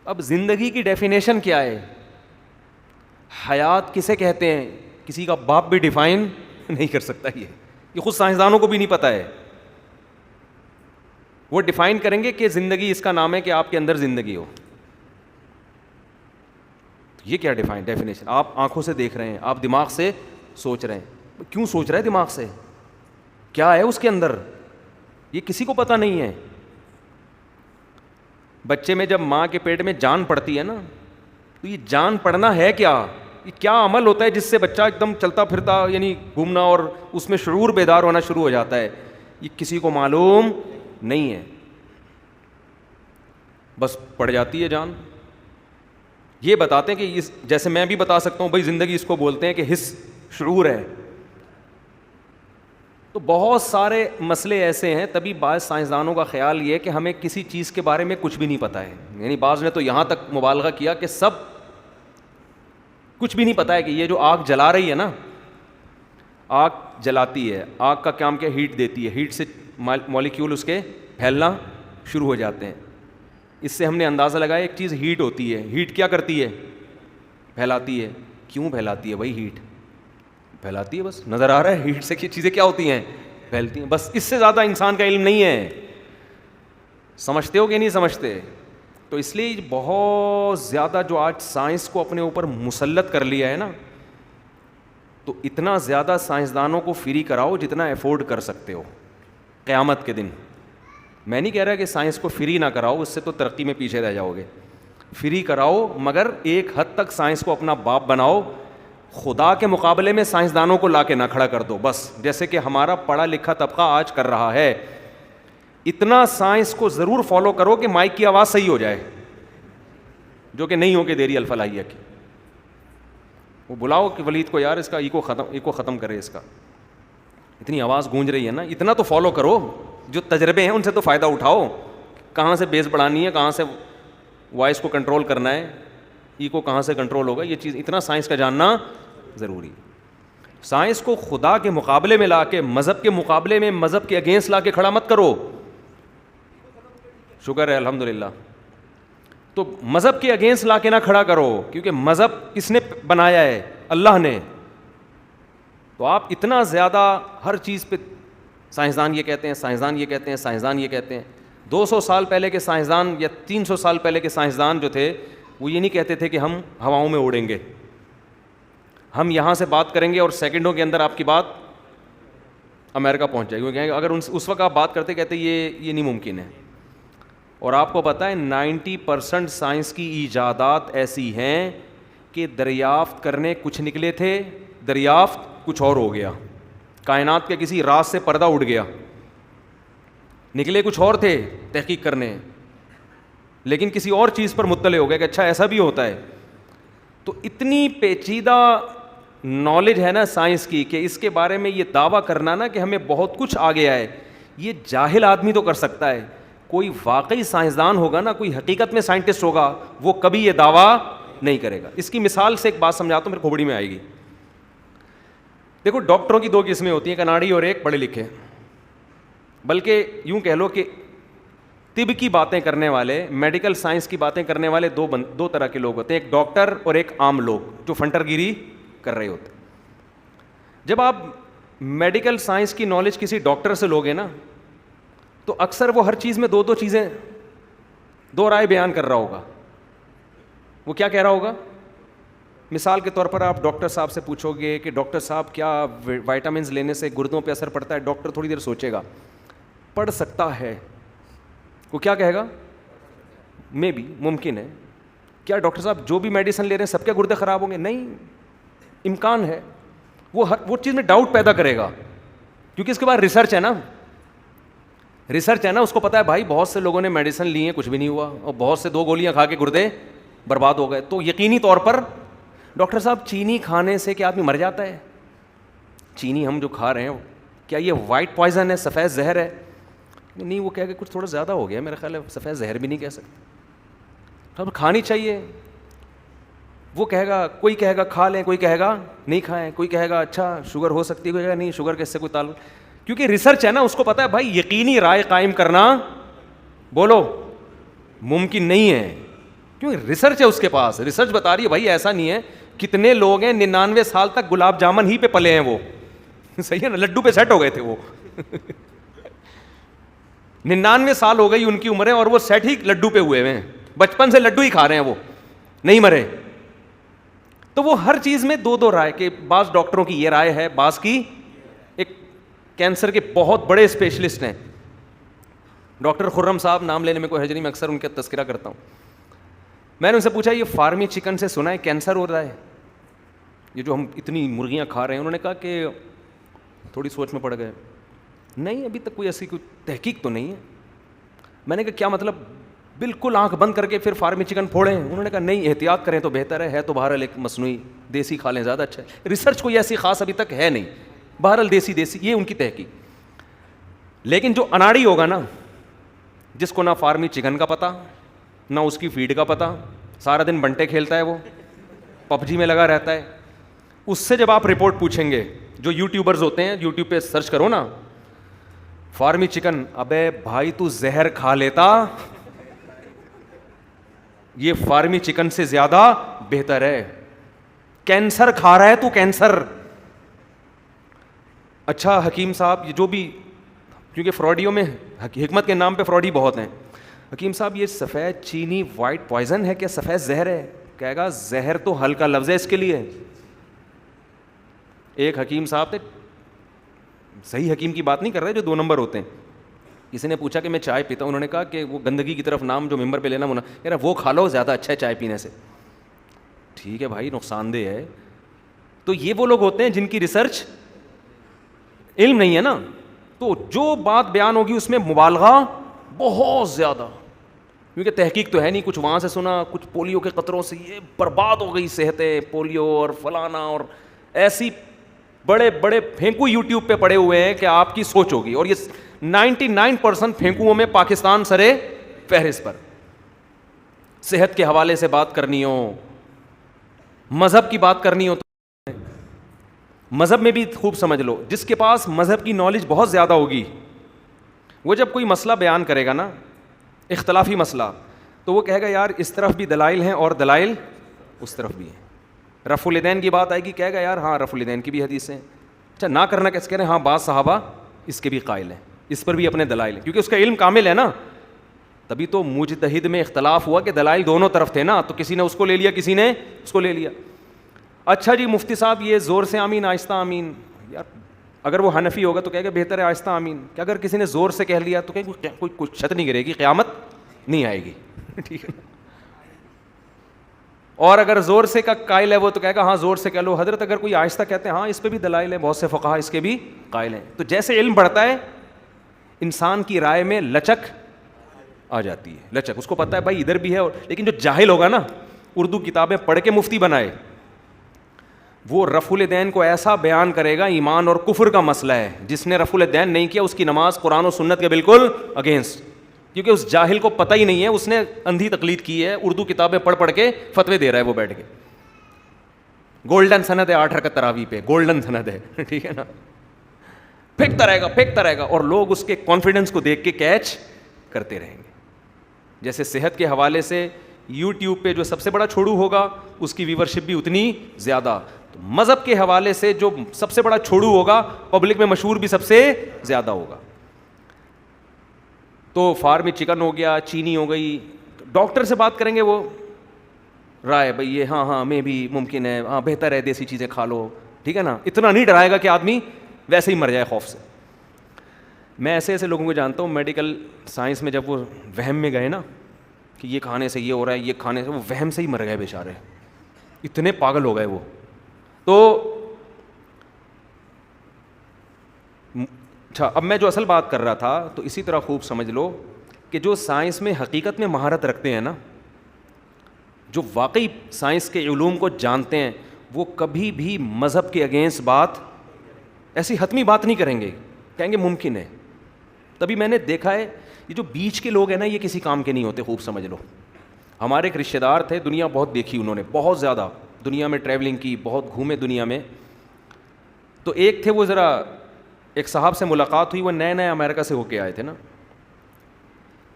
اب زندگی کی ڈیفینیشن کیا ہے؟ حیات کسے کہتے ہیں؟ کسی کا باپ بھی ڈیفائن نہیں کر سکتا. یہ خود سائنسدانوں کو بھی نہیں پتا ہے. وہ ڈیفائن کریں گے کہ زندگی اس کا نام ہے کہ آپ کے اندر زندگی ہو. یہ کیا ڈیفینیشن؟ آپ آنکھوں سے دیکھ رہے ہیں, آپ دماغ سے سوچ رہے ہیں. کیوں سوچ رہے ہیں دماغ سے؟ کیا ہے اس کے اندر؟ یہ کسی کو پتہ نہیں ہے. بچے میں جب ماں کے پیٹ میں جان پڑتی ہے نا, تو یہ جان پڑنا ہے کیا؟ یہ کیا عمل ہوتا ہے جس سے بچہ ایک دم چلتا پھرتا, یعنی گھومنا, اور اس میں شعور بیدار ہونا شروع ہو جاتا ہے؟ یہ کسی کو معلوم نہیں ہے. بس پڑ جاتی ہے جان. یہ بتاتے ہیں کہ جیسے میں بھی بتا سکتا ہوں بھائی زندگی اس کو بولتے ہیں کہ حس, شعور ہے. تو بہت سارے مسئلے ایسے ہیں. تبھی بعض سائنسدانوں کا خیال یہ ہے کہ ہمیں کسی چیز کے بارے میں کچھ بھی نہیں پتہ ہے. یعنی بعض نے تو یہاں تک مبالغہ کیا کہ سب کچھ بھی نہیں پتہ ہے کہ یہ جو آگ جلا رہی ہے نا, آگ جلاتی ہے, آگ کا کام کیا؟ ہیٹ دیتی ہے. ہیٹ سے مالیکیول اس کے پھیلنا شروع ہو جاتے ہیں. اس سے ہم نے اندازہ لگایا ایک چیز ہیٹ ہوتی ہے. ہیٹ کیا کرتی ہے؟ پھیلاتی ہے. کیوں پھیلاتی ہے بھائی ہیٹ؟ پھیلاتی ہے, بس نظر آ رہا ہے ہیٹ سے کہ چیزیں کیا ہوتی ہیں؟ پھیلتی ہیں. بس اس سے زیادہ انسان کا علم نہیں ہے. سمجھتے ہو کہ نہیں سمجھتے؟ تو اس لیے بہت زیادہ جو آج سائنس کو اپنے اوپر مسلط کر لیا ہے نا, تو اتنا زیادہ سائنسدانوں کو فری کراؤ جتنا افورڈ کر سکتے ہو قیامت کے دن. میں نہیں کہہ رہا کہ سائنس کو فری نہ کراؤ, اس سے تو ترقی میں پیچھے رہ جاؤ گے. فری کراؤ, مگر ایک حد تک سائنس کو اپنا باپ بناؤ. خدا کے مقابلے میں سائنسدانوں کو لا کے نہ کھڑا کر دو بس, جیسے کہ ہمارا پڑھا لکھا طبقہ آج کر رہا ہے. اتنا سائنس کو ضرور فالو کرو کہ مائک کی آواز صحیح ہو جائے, جو کہ نہیں ہو کے دیری الفلاحیہ کی. وہ بلاؤ کہ ولید کو, یار اس کا ایکو ختم کرے, اس کا اتنی آواز گونج رہی ہے نا. اتنا تو فالو کرو, جو تجربے ہیں ان سے تو فائدہ اٹھاؤ. کہاں سے بیس بڑھانی ہے, کہاں سے وائس کو کنٹرول کرنا ہے, ایکو کہاں سے کنٹرول ہوگا, یہ چیز اتنا سائنس کا جاننا ضروری. سائنس کو خدا کے مقابلے میں لا کے, مذہب کے مقابلے میں, مذہب کے اگینسٹ لا کے کھڑا مت کرو. شکر ہے الحمدللہ. تو مذہب کے اگینسٹ لا کے نہ کھڑا کرو, کیونکہ مذہب کس نے بنایا ہے؟ اللہ نے. تو آپ اتنا زیادہ ہر چیز پہ سائنسدان یہ کہتے ہیں, سائنسدان یہ کہتے ہیں, سائنسدان یہ کہتے ہیں. 200 سال پہلے کے سائنسدان یا 300 سال پہلے کے سائنسدان جو تھے, وہ یہ نہیں کہتے تھے کہ ہم ہواؤں میں اڑیں گے, ہم یہاں سے بات کریں گے اور سیکنڈوں کے اندر آپ کی بات امریکہ پہنچ جائے گی. اگر اس وقت آپ بات کرتے کہتے یہ نہیں ممکن ہے. اور آپ کو پتہ ہے 90% سائنس کی ایجادات ایسی ہیں کہ دریافت کرنے کچھ نکلے تھے, دریافت کچھ اور ہو گیا. کائنات کے کسی راز سے پردہ اڑ گیا, نکلے کچھ اور تھے تحقیق کرنے, لیکن کسی اور چیز پر مطلع ہو گیا کہ اچھا ایسا بھی ہوتا ہے. تو اتنی پیچیدہ نالج ہے نا سائنس کی کہ اس کے بارے میں یہ دعویٰ کرنا نا کہ ہمیں بہت کچھ آ گیا ہے, یہ جاہل آدمی تو کر سکتا ہے. کوئی واقعی سائنسدان ہوگا نا, کوئی حقیقت میں سائنٹسٹ ہوگا, وہ کبھی یہ دعویٰ نہیں کرے گا. اس کی مثال سے ایک بات سمجھاتا ہوں, میرے کھوپڑی میں آئے گی. دیکھو ڈاکٹروں کی 2 قسمیں ہوتی ہیں, ایک اناڑی اور ایک پڑھے لکھے. بلکہ یوں کہہ لو کہ طب کی باتیں کرنے والے, میڈیکل سائنس کی باتیں کرنے والے دو طرح کے لوگ ہوتے ہیں, ایک ڈاکٹر اور ایک عام لوگ جو فنٹر گیری کر رہے ہوتے. جب آپ میڈیکل سائنس کی نالج کسی ڈاکٹر سے لوگے نا, تو اکثر وہ ہر چیز میں 2 چیزیں 2 رائے بیان کر رہا ہوگا. وہ کیا کہہ رہا ہوگا؟ مثال کے طور پر آپ ڈاکٹر صاحب سے پوچھو گے کہ ڈاکٹر صاحب کیا وائٹامنز لینے سے گردوں پہ اثر پڑتا ہے؟ ڈاکٹر تھوڑی دیر سوچے گا, پڑ سکتا ہے. وہ کیا کہے گا؟ میں بھی ممکن ہے. کیا ڈاکٹر صاحب جو بھی میڈیسن لے رہے ہیں سب کے گردے خراب ہوں گے؟ نہیں, امکان ہے. وہ چیز میں ڈاؤٹ پیدا کرے گا, کیونکہ اس کے بعد ریسرچ ہے نا, اس کو پتا ہے بھائی بہت سے لوگوں نے میڈیسن لی ہیں کچھ بھی نہیں ہوا, اور بہت سے 2 گولیاں کھا کے گردے برباد ہو گئے. تو یقینی طور پر ڈاکٹر صاحب چینی کھانے سے کیا آدمی مر جاتا ہے؟ چینی ہم جو کھا رہے ہیں کیا یہ وائٹ پوائزن ہے, سفید زہر ہے؟ نہیں, وہ کہہ کہ کچھ تھوڑا زیادہ ہو گیا, میرا خیال ہے سفید زہر بھی نہیں کہہ سکتے, تو کھانی چاہیے. وہ کہے گا, کوئی کہے گا کھا لیں, کوئی کہے گا نہیں کھائیں, کوئی کہے گا اچھا شوگر ہو سکتی ہے, کوئی کہے گا نہیں شوگر کے اس سے کوئی تعلق. کیونکہ ریسرچ ہے نا, اس کو پتا ہے بھائی یقینی رائے قائم کرنا بولو ممکن نہیں ہے. کیوں؟ ریسرچ ہے اس کے پاس, ریسرچ بتا رہی ہے بھائی ایسا نہیں ہے. کتنے لوگ ہیں 99 سال تک گلاب جامن ہی پہ پلے ہیں وہ, صحیح ہے نا, لڈو پہ سیٹ ہو گئے تھے وہ. 99 سال ہو گئی ان کی عمریں اور وہ سیٹ ہی لڈو پہ ہوئے ہیں, بچپن سے لڈو ہی کھا رہے ہیں, وہ نہیں مرے. تو وہ ہر چیز میں دو رائے, کہ بعض ڈاکٹروں کی یہ رائے ہے, بعض کی. ایک کینسر کے بہت بڑے اسپیشلسٹ ہیں ڈاکٹر خرم صاحب, نام لینے میں کوئی حرج نہیں, میں اکثر ان کا تذکرہ کرتا ہوں. میں نے ان سے پوچھا یہ فارمی چکن سے سنا ہے کینسر ہو رہا ہے, یہ جو ہم اتنی مرغیاں کھا رہے ہیں؟ انہوں نے کہا کہ تھوڑی سوچ میں پڑ گئے, نہیں ابھی تک کوئی ایسی کوئی تحقیق تو نہیں ہے. میں نے کہا کیا مطلب بالکل آنکھ بند کر کے پھر فارمی چکن پھوڑیں؟ انہوں نے کہا نہیں, احتیاط کریں تو بہتر ہے تو بہرحال ایک مصنوعی دیسی کھا لیں زیادہ اچھا ہے. ریسرچ کوئی ایسی خاص ابھی تک ہے نہیں, بہرحال دیسی یہ ان کی تحقیق. لیکن جو اناڑی ہوگا نا, جس کو نہ فارمی چکن کا پتہ نہ اس کی فیڈ کا پتہ, سارا دن بنٹے کھیلتا ہے, وہ پب جی میں لگا رہتا ہے, اس سے جب آپ رپورٹ پوچھیں گے, جو یوٹیوبرز ہوتے ہیں, یوٹیوب پہ سرچ کرو نا فارمی چکن, ابے بھائی تو زہر کھا لیتا, یہ فارمی چکن سے زیادہ بہتر ہے. کینسر کھا رہا ہے تو کینسر. اچھا حکیم صاحب, یہ جو بھی, کیونکہ فراڈیوں میں حکمت کے نام پہ فراڈی بہت ہیں, حکیم صاحب یہ سفید چینی وائٹ پوائزن ہے کیا سفید زہر ہے؟ کہے گا زہر تو ہلکا لفظ ہے اس کے لیے. ایک حکیم صاحب تھے, صحیح حکیم کی بات نہیں کر رہے جو 2 نمبر ہوتے ہیں, کسی نے پوچھا کہ میں چائے پیتا ہوں, انہوں نے کہا کہ وہ گندگی کی طرف نام جو ممبر پہ لینا منع, یار وہ کھا لو زیادہ اچھا ہے چائے پینے سے. ٹھیک ہے بھائی, نقصان دہ ہے. تو یہ وہ لوگ ہوتے ہیں جن کی ریسرچ علم نہیں ہے نا, تو جو بات بیان ہوگی اس میں مبالغہ بہت زیادہ, کیونکہ تحقیق تو ہے نہیں, کچھ وہاں سے سنا, کچھ پولیو کے قطروں سے یہ برباد ہو گئی صحتیں, پولیو اور فلانا, اور ایسی بڑے بڑے پھینکو یوٹیوب پہ پڑے ہوئے ہیں کہ آپ کی سوچ ہوگی. اور یہ 99% پھینکوؤں میں پاکستان سرے فہرست پر. صحت کے حوالے سے بات کرنی ہو, مذہب کی بات کرنی ہو, تو مذہب میں بھی خوب سمجھ لو, جس کے پاس مذہب کی نالج بہت زیادہ ہوگی, وہ جب کوئی مسئلہ بیان کرے گا نا, اختلافی مسئلہ, تو وہ کہے گا یار اس طرف بھی دلائل ہیں اور دلائل اس طرف بھی ہیں. رفع الیدین کی بات آئے گی, کہے گا یار ہاں رفع الیدین کی بھی حدیث ہیں. اچھا نہ کرنا کیسے کہہ رہے ہیں, ہاں بعض صحابہ اس کے بھی قائل ہیں, اس پر بھی اپنے دلائل ہیں, کیونکہ اس کا علم کامل ہے نا. تبھی تو مجتہد میں اختلاف ہوا کہ دلائل دونوں طرف تھے نا, تو کسی نے اس کو لے لیا, کسی نے اس کو لے لیا. اچھا جی مفتی صاحب یہ زور سے آمین آہستہ آمین, یار اگر وہ حنفی ہوگا تو کہے گا بہتر ہے آہستہ آمین, کہ اگر کسی نے زور سے کہہ لیا تو کہ کوئی کچھ چھت نہیں گرے گی, قیامت نہیں آئے گی. ٹھیک ہے, اور اگر زور سے کا قائل ہے وہ تو کہے گا ہاں زور سے کہہ لو حضرت, اگر کوئی آہستہ کہتے ہیں ہاں اس پہ بھی دلائل ہے, بہت سے فقہا اس کے بھی قائل ہیں. تو جیسے علم بڑھتا ہے انسان کی رائے میں لچک آ جاتی ہے, لچک, اس کو پتہ ہے بھائی ادھر بھی ہے. لیکن جو جاہل ہوگا نا, اردو کتابیں پڑھ کے مفتی بنائے, وہ رفع الیدین کو ایسا بیان کرے گا ایمان اور کفر کا مسئلہ ہے. جس نے رفع الیدین نہیں کیا اس کی نماز قرآن و سنت کے بالکل اگینسٹ, کیونکہ اس جاہل کو پتہ ہی نہیں ہے, اس نے اندھی تقلید کی ہے, اردو کتابیں پڑھ پڑھ کے فتوے دے رہا ہے وہ بیٹھ کے. گولڈن سند ہے 8 رکعت تراویح پہ, گولڈن سند ہے, ٹھیک ہے نا, پھینکتا رہے گا اور لوگ اس کے کانفیڈنس کو دیکھ کے کیچ کرتے رہیں گے. جیسے صحت کے حوالے سے یوٹیوب پہ جو سب سے بڑا چھوڑو ہوگا اس کی ویورشپ بھی اتنی زیادہ, تو مذہب کے حوالے سے جو سب سے بڑا چھوڑو ہوگا پبلک میں مشہور بھی سب سے زیادہ ہوگا. تو فارمی چکن ہو گیا, چینی ہو گئی, ڈاکٹر سے بات کریں گے وہ رائے بھائی یہ ہاں میں بھی ممکن ہے, ہاں بہتر ہے دیسی چیزیں کھا لو, ٹھیک ہے نا. اتنا نہیں ڈرائے گا کہ آدمی ویسے ہی مر جائے خوف سے. میں ایسے لوگوں کو جانتا ہوں میڈیکل سائنس میں, جب وہ وہم میں گئے نا کہ یہ کھانے سے یہ ہو رہا ہے, یہ کھانے سے, وہ وہم سے ہی مر گئے بیچارے, اتنے پاگل ہو گئے وہ. تو اچھا اب میں جو اصل بات کر رہا تھا, تو اسی طرح خوب سمجھ لو کہ جو سائنس میں حقیقت میں مہارت رکھتے ہیں نا, جو واقعی سائنس کے علوم کو جانتے ہیں, وہ کبھی بھی مذہب کے اگینسٹ بات, ایسی حتمی بات نہیں کریں گے, کہیں گے ممکن ہے. تبھی میں نے دیکھا ہے یہ جو بیچ کے لوگ ہیں نا, یہ کسی کام کے نہیں ہوتے, خوب سمجھ لو. ہمارے ایک رشتہ دار تھے, دنیا بہت دیکھی انہوں نے, بہت زیادہ دنیا میں ٹریولنگ کی, بہت گھومے دنیا میں. تو ایک تھے وہ, ذرا ایک صاحب سے ملاقات ہوئی, وہ نئے امریکہ سے ہو کے آئے تھے نا,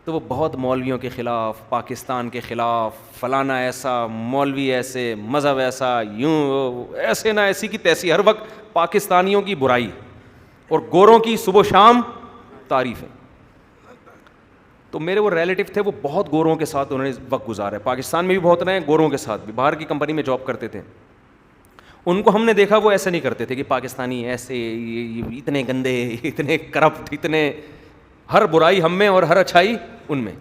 تو وہ بہت مولویوں کے خلاف، پاکستان کے خلاف، فلانا ایسا، مولوی ایسے، مذہب ایسا، یوں ایسے نہ ایسی کی تیسی، ہر وقت پاکستانیوں کی برائی اور گوروں کی صبح و شام تعریف ہے. تو میرے وہ ریلیٹیو تھے، وہ بہت گوروں کے ساتھ انہوں نے وقت گزارا ہے، پاکستان میں بھی بہت رہے ہیں، گوروں کے ساتھ بھی، باہر کی کمپنی میں جاب کرتے تھے. ان کو ہم نے دیکھا وہ ایسے نہیں کرتے تھے کہ پاکستانی ایسے اتنے گندے، اتنے کرپٹ، اتنے ہر برائی ہم میں اور ہر اچھائی ان میں.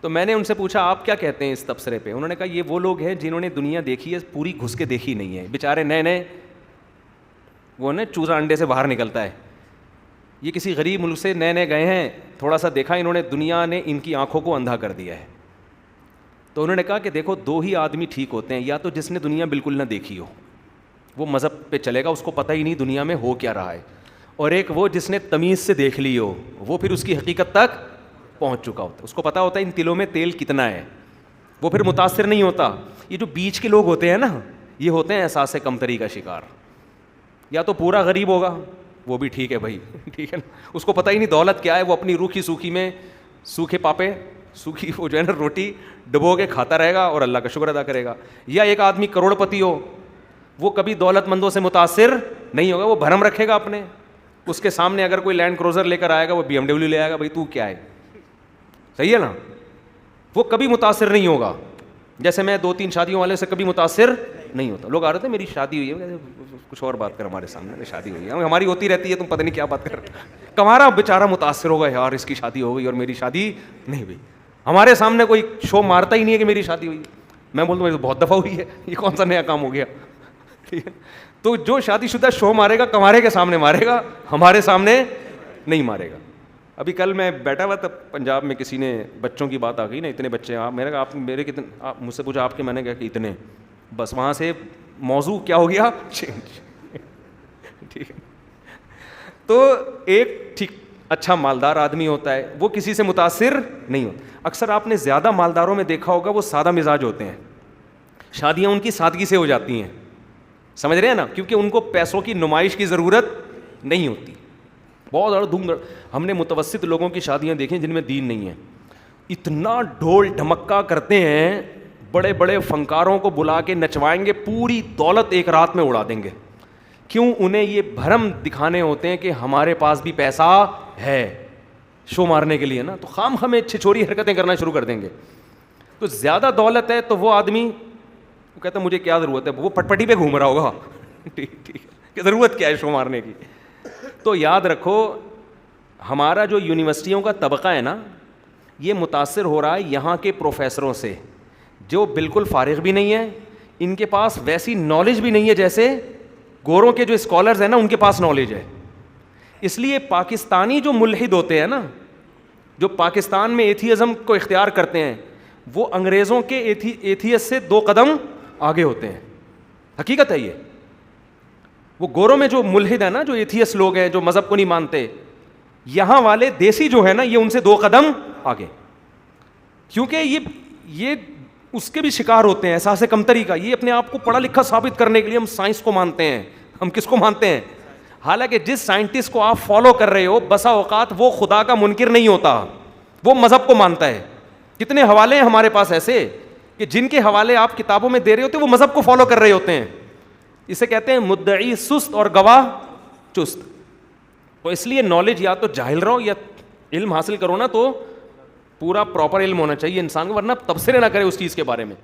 تو میں نے ان سے پوچھا آپ کیا کہتے ہیں اس تبصرے پہ؟ انہوں نے کہا یہ وہ لوگ ہیں جنہوں نے دنیا دیکھی ہے، پوری گھس کے دیکھی نہیں ہے، بیچارے نئے نئے، وہ نا چوزا انڈے سے باہر نکلتا ہے، یہ کسی غریب ملک سے نئے نئے گئے ہیں، تھوڑا سا دیکھا انہوں نے، دنیا نے ان کی آنکھوں کو اندھا کر دیا ہے. تو انہوں نے کہا کہ دیکھو دو ہی آدمی ٹھیک ہوتے ہیں، یا تو جس نے دنیا بالکل نہ دیکھی ہو، وہ مذہب پہ چلے گا، اس کو پتہ ہی نہیں دنیا میں ہو کیا رہا ہے، اور ایک وہ جس نے تمیز سے دیکھ لی ہو، وہ پھر اس کی حقیقت تک پہنچ چکا ہوتا ہے، اس کو پتہ ہوتا ہے ان تلوں میں تیل کتنا ہے، وہ پھر متاثر نہیں ہوتا. یہ جو بیچ کے لوگ ہوتے ہیں نا، یہ ہوتے ہیں احساس کمتری کا شکار. یا تو پورا غریب ہوگا، وہ بھی ٹھیک ہے بھائی، ٹھیک ہے نا، اس کو پتہ ہی نہیں دولت کیا ہے، وہ اپنی روکھی سوکھی میں سوکھے پاپے، سوکھی وہ جو ہے نا روٹی ڈبو کے کھاتا رہے گا اور اللہ کا شکر ادا کرے گا. یا ایک آدمی کروڑ پتی ہو، وہ کبھی دولت مندوں سے متاثر نہیں ہوگا، وہ بھرم رکھے گا اپنے، اس کے سامنے اگر کوئی لینڈ کروزر لے کر آئے گا، وہ بی ایم ڈبلیو لے آئے گا، بھائی تو کیا ہے، صحیح ہے نا، وہ کبھی متاثر نہیں ہوگا. جیسے میں 2-3 شادیوں والے سے کبھی متاثر نہیں ہوتا. لوگ آ رہے تھے میری شادی ہوئی ہے، کچھ اور بات کر ہمارے سامنے، شادی ہوئی ہے، ہماری ہوتی رہتی ہے، تم پتہ نہیں کیا بات کر رہے ہو. تمہارا بیچارہ متاثر ہوگا یار اس کی شادی ہو گئی اور میری شادی نہیں ہوئی. ہمارے سامنے کوئی شو مارتا ہی نہیں ہے کہ میری شادی ہوئی. میں بولتا ہوں بہت دفعہ ہوئی ہے، یہ کون سا نیا کام ہو گیا. ٹھیک ہے، تو جو شادی شدہ شو مارے گا کمارے کے سامنے مارے گا، ہمارے سامنے نہیں مارے گا. ابھی کل میں بیٹھا ہوا تھا پنجاب میں، کسی نے بچوں کی بات آ گئی نا، اتنے بچے ہیں، میں نے کہا آپ میرے کتنے، آپ مجھ سے پوچھا آپ کے، میں نے کہا کہ اتنے، بس وہاں سے موضوع کیا ہو گیا چینج. ٹھیک ہے، تو ایک ٹھیک اچھا مالدار آدمی ہوتا ہے، وہ کسی سے متاثر نہیں ہوتا. اکثر آپ نے زیادہ مالداروں میں دیکھا ہوگا وہ سادہ مزاج ہوتے ہیں، شادیاں ان کی سادگی سے ہو جاتی ہیں، سمجھ رہے ہیں نا، کیونکہ ان کو پیسوں کی نمائش کی ضرورت نہیں ہوتی. بہت زیادہ دھوم، ہم نے متوسط لوگوں کی شادیاں دیکھیں جن میں دین نہیں ہے، اتنا ڈھول ڈھمکا کرتے ہیں، بڑے بڑے فنکاروں کو بلا کے نچوائیں گے، پوری دولت ایک رات میں اڑا دیں گے. کیوں؟ انہیں یہ بھرم دکھانے ہوتے ہیں کہ ہمارے پاس بھی پیسہ ہے، شو مارنے کے لیے نا، تو خام ہمیں چھچوری حرکتیں کرنا شروع کر دیں گے. تو زیادہ دولت ہے تو وہ آدمی وہ کہتا ہے مجھے کیا ضرورت ہے، وہ پٹ پٹی پہ گھوم رہا ہوگا، ٹھیک کہ ضرورت کیا ہے شو مارنے کی. تو یاد رکھو ہمارا جو یونیورسٹیوں کا طبقہ ہے نا، یہ متاثر ہو رہا ہے یہاں کے پروفیسروں سے، جو بالکل فارغ بھی نہیں ہے، ان کے پاس ویسی نالج بھی نہیں ہے جیسے گوروں کے جو اسکالرز ہیں نا ان کے پاس نالج ہے. اس لیے پاکستانی جو ملحد ہوتے ہیں نا، جو پاکستان میں ایتھیزم کو اختیار کرتے ہیں، وہ انگریزوں کے ایتھیس سے 2 قدم آگے ہوتے ہیں. حقیقت ہے یہ. وہ گوروں میں جو ملحد ہیں نا، جو ایتھیس لوگ ہیں، جو مذہب کو نہیں مانتے، یہاں والے دیسی جو ہے نا، یہ ان سے 2 قدم آگے، کیونکہ یہ اس کے بھی شکار ہوتے ہیں احساس کمتری کا. یہ اپنے آپ کو پڑھا لکھا ثابت کرنے کے لیے ہم سائنس کو مانتے ہیں. ہم کس کو مانتے ہیں؟ حالانکہ جس سائنٹسٹ کو آپ فالو کر رہے ہو بسا اوقات وہ خدا کا منکر نہیں ہوتا، وہ مذہب کو مانتا ہے. کتنے حوالے ہیں ہمارے پاس ایسے کہ جن کے حوالے آپ کتابوں میں دے رہے ہوتے وہ مذہب کو فالو کر رہے ہوتے ہیں. اسے کہتے ہیں مدعی سست اور گواہ چست. تو اس لیے نالج یا تو جاہل رہو یا علم حاصل کرو نا، تو پورا پراپر علم ہونا چاہیے انسان کو، ورنہ تبصرے نہ کرے اس چیز کے بارے میں.